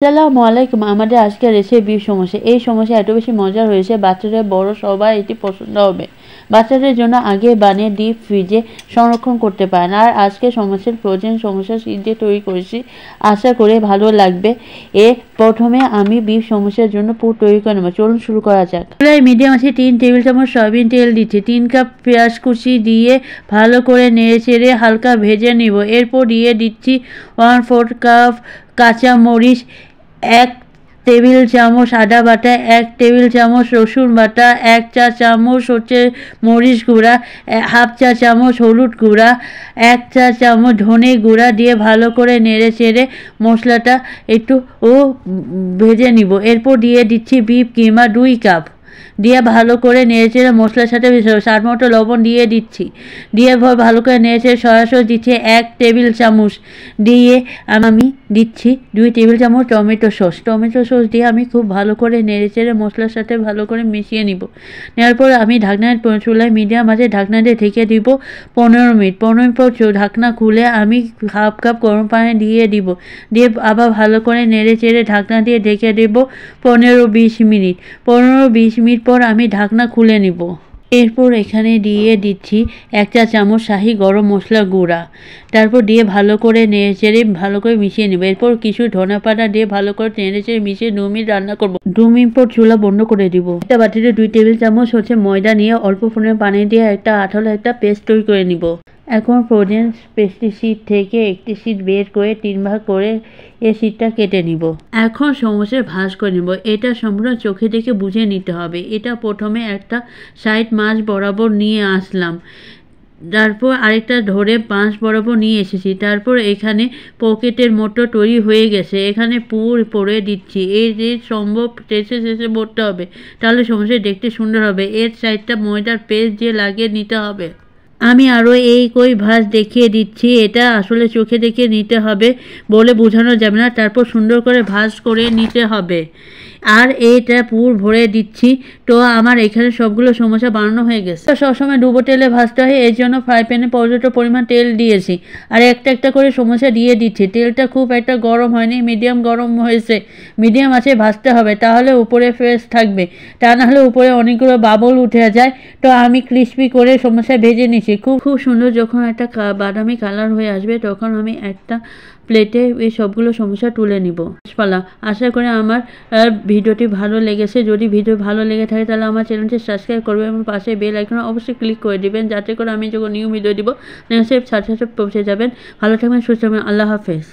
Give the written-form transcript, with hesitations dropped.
আসসালামু আলাইকুম। আমাদের আজকের রেসিপি বিফ সমোসা। এই সমোসা এত বেশি মজার হয়েছে, বাচ্চাদের বড় সবাই এটি পছন্দ হবে। বাচ্চাদের জন্য আগে বানিয়ে ডিপ ফ্রিজে সংরক্ষণ করতে পারেন। আর আজকে সমোসার ফ্রোজেন সমোসা শীত দিয়ে তৈরি করেছি, আশা করে ভালো লাগবে। প্রথমে আমি বিফ সমোসার জন্য পুর তৈরি করে নেব। চলুন শুরু করা যাক। মিডিয়াম আছে 3 টেবিল চামচ সয়াবিন তেল দিচ্ছি। 3 কাপ পেঁয়াজ কুচি দিয়ে ভালো করে নেড়ে চেড়ে হালকা ভেজে নিব। এরপর দিয়ে দিচ্ছি 1/4 কাপ কাঁচা মরিচ, 1 টেবিল চামচ আদা বাটা, 1 টেবিল চামচ রসুন বাটা, 1 চা চামচ হচ্ছে মরিচ গুঁড়া, 1/2 চা চামচ হলুদ গুঁড়া, 1 চা চামচ ধনে গুঁড়া দিয়ে ভালো করে নেড়ে চেড়ে মশলাটা একটু ভেজে নিব। এরপর দিয়ে দিচ্ছি বিফ কিমা 2 কাপ দিয়ে ভালো করে নেড়েচেড়ে মশলার সাথে স্বাদ মতো লবণ দিয়ে দিচ্ছি। দিয়ে ভালো করে নেড়েচেড়ে সয়া সস দিচ্ছি 1 টেবিল চামচ, দিয়ে আমি দিচ্ছি 2 টেবিল চামচ টমেটো সস দিয়ে আমি খুব ভালো করে নেড়েচেড়ে মশলার সাথে ভালো করে মিশিয়ে নিব। নেওয়ার পর আমি চুলায় মিডিয়াম আছে ঢাকনা দিয়ে ঢেকে দিব 15 মিনিট। 15 মিনিট পর ঢাকনা খুলে আমি 1/2 কাপ গরম পানি দিয়ে দিব। দিয়ে আবার ভালো করে নেড়েচেড়ে ঢাকনা দিয়ে ঢেকে দেব 15-20 মিনিট। 15-20 মিনিট পর আমি ঢাকনা খুলে নিব। এরপর এখানে দিয়ে দিচ্ছি 1 চা চামচ শাহি গরম মশলা গুঁড়া। তারপর দিয়ে ভালো করে নেড়েচেড়ে ভালো করে মিশিয়ে নেব। এরপর কিছু ধনেপাতা দিয়ে ভালো করে নেড়েচেড়ে মিশিয়ে 2 মিনিট রান্না করব। 2 মিনিট পর চুলা বন্ধ করে দিব। একটা বাটিতে 2 টেবিল চামচ হচ্ছে ময়দা নিয়ে অল্প পরিমাণে পানি দিয়ে একটা আঠালো একটা পেস্ট তৈরি করে নিব। এখন ফ্রোজেন পেস্ট্রি শীট থেকে একটি শীট বের করে 3 ভাগ করে এই শীটটা কেটে নিব। এখন সমোসার ভাঁজ করে নিব। এটা সম্পূর্ণ চোখে দেখে বুঝে নিতে হবে। এটা প্রথমে একটা সাইড মাছ বরাবর নিয়ে আসলাম, তারপর আরেকটা ধরে 5 বরাবর নিয়ে এসেছি। তারপর এখানে পকেটের মতো তৈরি হয়ে গেছে। এখানে পুর পরে দিচ্ছি। এর সম্ভব শেষে ভরতে হবে, তাহলে সমোসা দেখতে সুন্দর হবে। এর সাইডটা ময়দার পেস্ট দিয়ে লাগিয়ে নিতে হবে। আমি আরও কই ভাঁজ দেখিয়ে দিচ্ছি। এটা আসলে চোখে দেখে নিতে হবে, বলে বোঝানো যাবে না। তারপর সুন্দর করে ভাঁজ করে নিতে হবে। আর এটা পুর ভরে দিচ্ছি। তো আমার এখানে সবগুলো সমোসা বানানো হয়ে গেছে। সবসময় ডুবো তেলে ভাজতে হয়, এর জন্য ফ্রাই প্যানে পর্যাপ্ত পরিমাণ তেল দিয়েছি। আর একটা একটা করে সমোসা দিয়ে দিচ্ছি। তেলটা খুব একটা গরম হয়নি, মিডিয়াম গরম হয়েছে। মিডিয়াম আছে ভাজতে হবে, তাহলে উপরে ফ্রেশ থাকবে। তা নাহলে উপরে অনেকগুলো বাবল উঠে যায়। তো আমি ক্রিস্পি করে সমোসা ভেজে নিচ্ছি। খুব সুন্দর যখন একটা বাদামি কালার হয়ে আসবে, তখন আমি একটা প্লেটে এই সবগুলো সমোসা তুলে নিব। আশা করি আমার ভিডিওটি ভালো লেগেছে। যদি ভিডিও ভালো লেগে থাকে তাহলে আমার চ্যানেলটি সাবস্ক্রাইব করবেন এবং পাশে বেল আইকন অবশ্যই ক্লিক করে দিবেন, যাতে করে আমি যখন নিউ ভিডিও দিব সাথে সাথে পৌঁছে যাবেন। ভালো থাকবেন, সুস্থ থাকবেন। আল্লাহ হাফেজ।